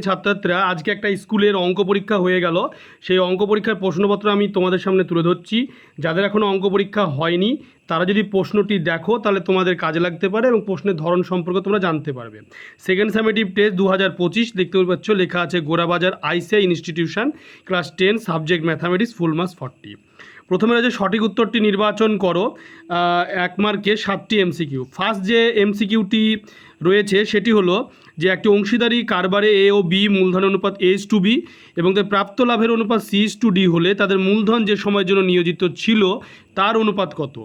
ছাত্রছাত্রীরা আজকে একটা স্কুলের অঙ্ক পরীক্ষা হয়ে গেল। সেই অঙ্ক পরীক্ষার প্রশ্নপত্র আমি তোমাদের সামনে তুলে ধরছি। যাদের এখনও অঙ্ক পরীক্ষা হয়নি তারা যদি প্রশ্নটি দেখো তাহলে তোমাদের কাজে লাগতে পারে এবং প্রশ্নের ধরন সম্পর্কে তোমরা জানতে পারবে। সেকেন্ড সামেটিভ টেস্ট 2025 দেখতে পাচ্ছ, লেখা আছে Gorabazar ICI institution, class 10, subject mathematics, full marks 40। প্রথমে রয়েছে সঠিক উত্তরটি নির্বাচন করো। 1 মার্কে 7টি এমসিকিউ। ফার্স্ট যে এমসিকিউটি রয়েছে সেটি হলো যে একটি অংশীদারি কারবারে এ ও বি মূলধনের অনুপাত A:B এবং তাদের প্রাপ্ত লাভের অনুপাত C:D হলে তাদের মূলধন যে সময়ের জন্য নিয়োজিত ছিল তার অনুপাত কত?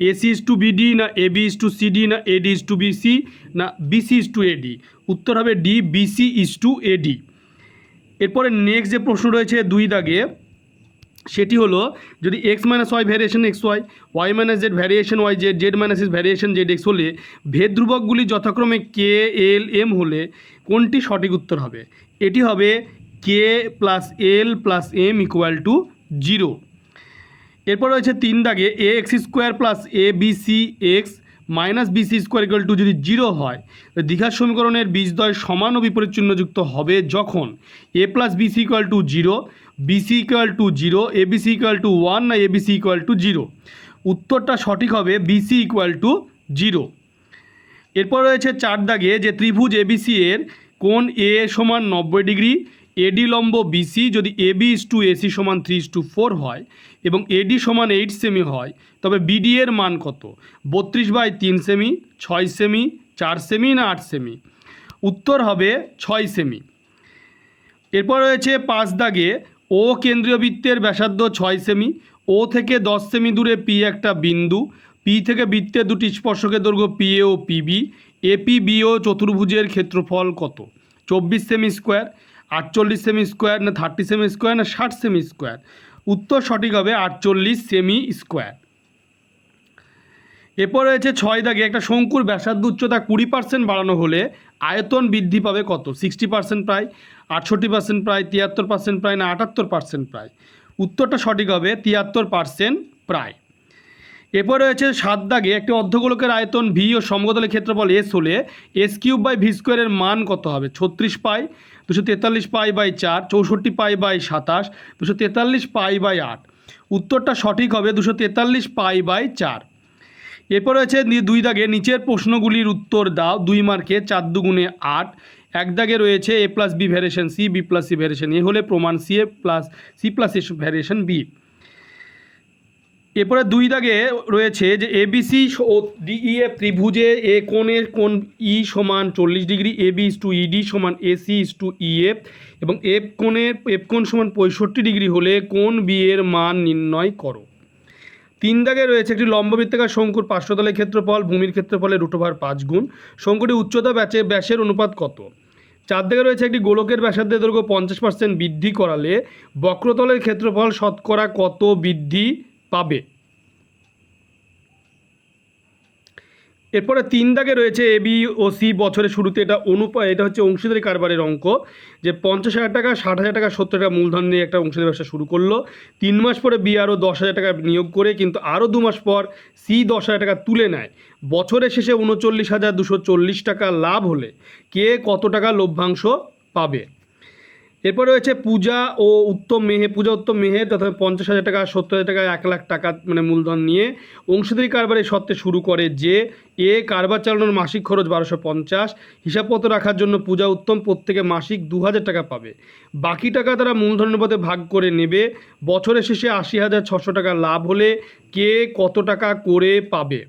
AC:BD না AB:CD না AD:BC না BC:AD? উত্তর হবে D, BC:AD। এরপরে নেক্সট যে প্রশ্ন রয়েছে 2 দাগে, সেটি হলো যদি x - y variation xy, y - z variation yz, z - s variation zx হলে ভেদ ধ্রুবকগুলি যথাক্রমে k, l, m হলে কোনটি সঠিক উত্তর হবে? এটি হবে k + l + m = 0। এরপর রয়েছে 3 দাগে ax² + abcx - bc² যদি 0 হয়, দ্বিঘাত সমীকরণের বীজদ্বয় সমান ও বিপরীত চিহ্নযুক্ত হবে যখন a + bc = 0, bc = 0, abc = 1 না abc = 0? উত্তরটা সঠিক হবে bc = 0। এরপর রয়েছে 4 দাগে যে ত্রিভুজ ABC এর কোণ A সমান 90 ডিগ্রি, AD লম্ব BC যদি AB:AC সমান 3:4 হয় এবং AD সমান 8 সেমি হয়, তবে BD এর মান কত? 32/3 সেমি, 6 সেমি, 4 সেমি না 8 সেমি? উত্তর হবে 6 সেমি। এরপর রয়েছে 5 দাগে ও কেন্দ্রীয় বৃত্তের ব্যাসার্ধ 6 সেমি, ও থেকে 10 সেমি দূরে P একটা বিন্দু, P থেকে বৃত্তের দুটি স্পর্শকের দৈর্ঘ্য PA ও PB, APBO চতুর্ভুজের ক্ষেত্রফল কত? 24 সেমি স্কোয়ার, 48 সেমি স্কোয়ার না 30 সেমি স্কোয়ার না 60 সেমি স্কোয়ার? উত্তর সঠিক হবে 48 সেমি স্কোয়ার। এরপর রয়েছে 6 দাগে একটা শঙ্কুর ব্যাসার্ধ উচ্চতা 20% বাড়ানো হলে আয়তন বৃদ্ধি পাবে কত? 60% প্রায়, 68% প্রায়, 73% প্রায় না 78% প্রায়? উত্তরটা সঠিক হবে 73% প্রায়। এরপর রয়েছে 7 দাগে একটি অর্ধগোলকের আয়তন V ও সমতলের ক্ষেত্রফল S হলে S³/V² এর মান কত হবে? 36 পাই, 243 পাই/4, 64 পাই/27, 243 পাই/8? উত্তরটা সঠিক হবে 243 পাই/4। এরপর রয়েছে 2 দাগে নিচের প্রশ্নগুলির উত্তর দাও। 2 মার্কে 4 দুগুণে 8। 1 দাগে রয়েছে A + B variation C, B + C variation A হলে প্রমাণ C + S ভ্যারিয়েশন B। এরপরে 2 দাগে রয়েছে যে ABC ও DEF ত্রিভুজে এ কোণের কোণ E সমান 40 ডিগ্রি, AB:ED সমান AC:EF এবং F কোণ সমান 65 ডিগ্রি হলে কোণ B এর মান নির্ণয় করো। 3 দাগে রয়েছে একটি লম্ববৃত্তাকার শঙ্কুর পার্শ্বতলের ক্ষেত্রফল ভূমির ক্ষেত্রফলের √5 গুণ। শঙ্কুটি উচ্চতা ব্যাসের অনুপাত কত? 4 দাগে রয়েছে একটি গোলকের ব্যাসার্ধের দৈর্ঘ্য 50% বৃদ্ধি করালে বক্রতলের ক্ষেত্রফল শতকরা কত বৃদ্ধি পাবে? এরপরে 3 দাগে রয়েছে AB ও C বছরের শুরুতে এটা হচ্ছে অংশীদারি কারবারের অঙ্ক, যে 50,000 টাকা, 60,000 টাকা, 70 টাকা মূলধন নিয়ে একটা অংশীদারি ব্যবসা শুরু করলো। 3 মাস পরে B আরও 10,000 টাকা নিয়োগ করে কিন্তু আরও 2 মাস পর C 10,000 টাকা তুলে নেয়। বছরের শেষে 39,240 টাকা লাভ হলে কে কত টাকা লভ্যাংশ পাবে? এরপর রয়েছে পূজা উত্তম মেহে তথা 50,000 টাকা, 70,000 টাকা, 1 লাখ টাকা মানে মূলধন নিয়ে অংশীদারি কারবারের সত্ত্বে শুরু করে যে এ কারবার চালানোর মাসিক খরচ 1250। হিসাবপত্র রাখার জন্য পূজা উত্তম প্রত্যেকে মাসিক 2,000 টাকা পাবে। বাকি টাকা তারা মূলধনের পথে ভাগ করে নেবে। বছরের শেষে 80,600 টাকা লাভ হলে কে কত টাকা করে পাবে?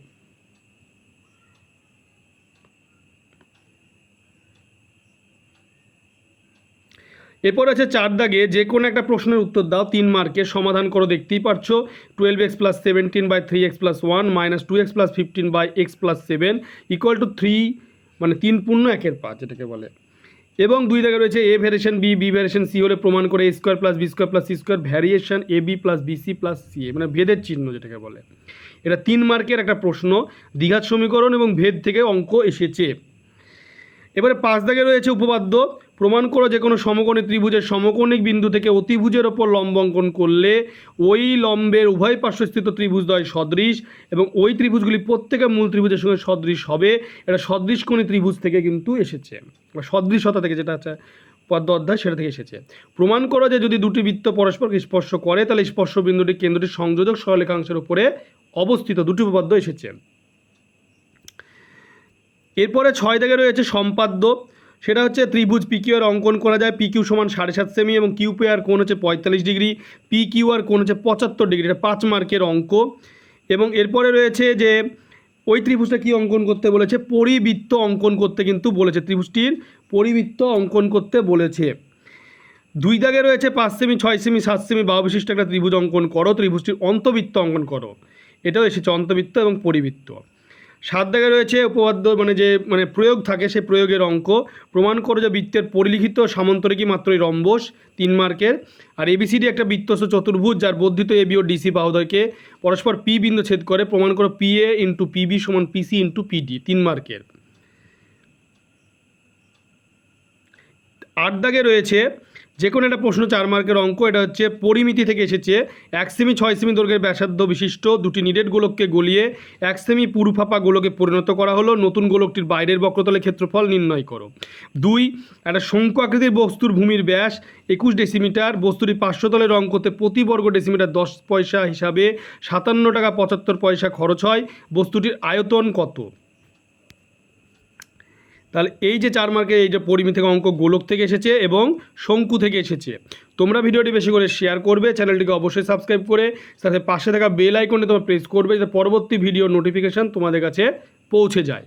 এরপর আছে 4 দাগে যে কোনো একটা প্রশ্নের উত্তর দাও। 3 মার্কে সমাধান করো, দেখতেই পাচ্ছ। 12x + 17/3x + 1 - 2x + 15/x + 7 = 3 মানে 3 পূর্ণ 1/5 যেটাকে বলে। এবং 2 দাগে রয়েছে A variation B, B variation C হলে প্রমাণ করে A² + B² + C² variation AB + BC + CA মানে ভেদের চিহ্ন যেটাকে বলে। এটা 3 মার্কের একটা প্রশ্ন, দ্বিঘাত সমীকরণ এবং ভেদ থেকে অঙ্ক এসেছে। এবারে 5 দাগে রয়েছে উপপাদ্য। প্রমাণ করো যে কোনো সমকোণী ত্রিভুজের সমকোণিক বিন্দু থেকে অতিভুজের ওপর লম্ব অঙ্কন করলে ওই লম্বের উভয় পার্শ্বস্থিত ত্রিভুজদ্বয় সদৃশ এবং ওই ত্রিভুজগুলি প্রত্যেকে মূল ত্রিভুজের সঙ্গে সদৃশ হবে। এটা সদৃশকোণী ত্রিভুজ থেকে কিন্তু এসেছে, বা সদৃশতা থেকে, যেটা আছে পদ্ম অধ্যায় সেটা থেকে এসেছে। প্রমাণ করো যে যদি দুটি বৃত্ত পরস্পরকে স্পর্শ করে তাহলে স্পর্শ বিন্দুটি কেন্দ্রটির সংযোজক সরলরেখাংশের উপরে অবস্থিত। দুটি উপপাদ্য এসেছে। এরপরে 6 দাগে রয়েছে সম্পাদ্য। সেটা হচ্ছে ত্রিভুজ পিকিউ এর অঙ্কন করা যায়। পিকিউ সমান 7.5 সেমি এবং কিউপি আর কোণ হচ্ছে 45 ডিগ্রি, পিকিউ আর কোণ হচ্ছে 75 ডিগ্রি। এটা 5 মার্কের অঙ্ক। এবং এরপরে রয়েছে যে ওই ত্রিভুজটা কি অঙ্কন করতে বলেছে, পরিবৃত্ত অঙ্কন করতে কিন্তু বলেছে, ত্রিভুজটির পরিবৃত্ত অঙ্কন করতে বলেছে। 2 দাগে রয়েছে 5 সেমি 6 সেমি 7 সেমি বাহু বিশিষ্ট একটা ত্রিভুজ অঙ্কন করো, ত্রিভুজটির অন্তবৃত্ত অঙ্কন করো। এটাও এসেছে অন্তবৃত্ত এবং পরিবৃত্ত। 7 দাগে রয়েছে উপপাদ্য মানে প্রয়োগ থাকে, সেই প্রয়োগের অঙ্ক। প্রমাণ করো যে বৃত্তের পরিলিখিত সামান্তরিকী মাত্রই রম্বস, 3 মার্কের। আর এবিসিডি একটা বৃত্তস্থ চতুর্ভুজ যার বর্ধিত এবি ও ডিসি বাহুদ্বয়কে পরস্পর পি বিন্দু ছেদ করে। প্রমাণ করো পি এ ইন্টু পিবি সমান পিসি ইন্টু পিডি, 3 মার্কের। 8 দাগে রয়েছে যে কোনো একটা প্রশ্ন 4 মার্কের অঙ্ক। এটা হচ্ছে পরিমিতি থেকে এসেছে। 1 সেমি 6 সেমি দৈর্ঘ্যের ব্যাসার্ধ বিশিষ্ট দুটি নিরেট গোলককে গলিয়ে 1 সেমি পুরু ফাঁপা গোলকে পরিণত করা হলো। নতুন গোলকটির বাইরের বক্রতলের ক্ষেত্রফল নির্ণয় করো। 2, একটা শঙ্কু আকৃতির বস্তুর ভূমির ব্যাস 21 ডেসিমিটার। বস্তুটি পার্শ্বতলের রং করতে প্রতি বর্গ ডেসিমিটার 10 পয়সা হিসাবে 57 টাকা 75 পয়সা খরচ হয়। বস্তুটির আয়তন কত? তাহলে এই যে 4 মার্কের এই যে পরিমিতি থেকে অঙ্ক গোলক থেকে এসেছে এবং শঙ্কু থেকে এসেছে। তোমরা ভিডিওটি বেশি করে শেয়ার করবে, চ্যানেলটিকে অবশ্যই সাবস্ক্রাইব করে সাথে পাশে থাকা বেল আইকনে তোমরা প্রেস করবে যাতে পরবর্তী ভিডিও নোটিফিকেশান তোমাদের কাছে পৌঁছে যায়।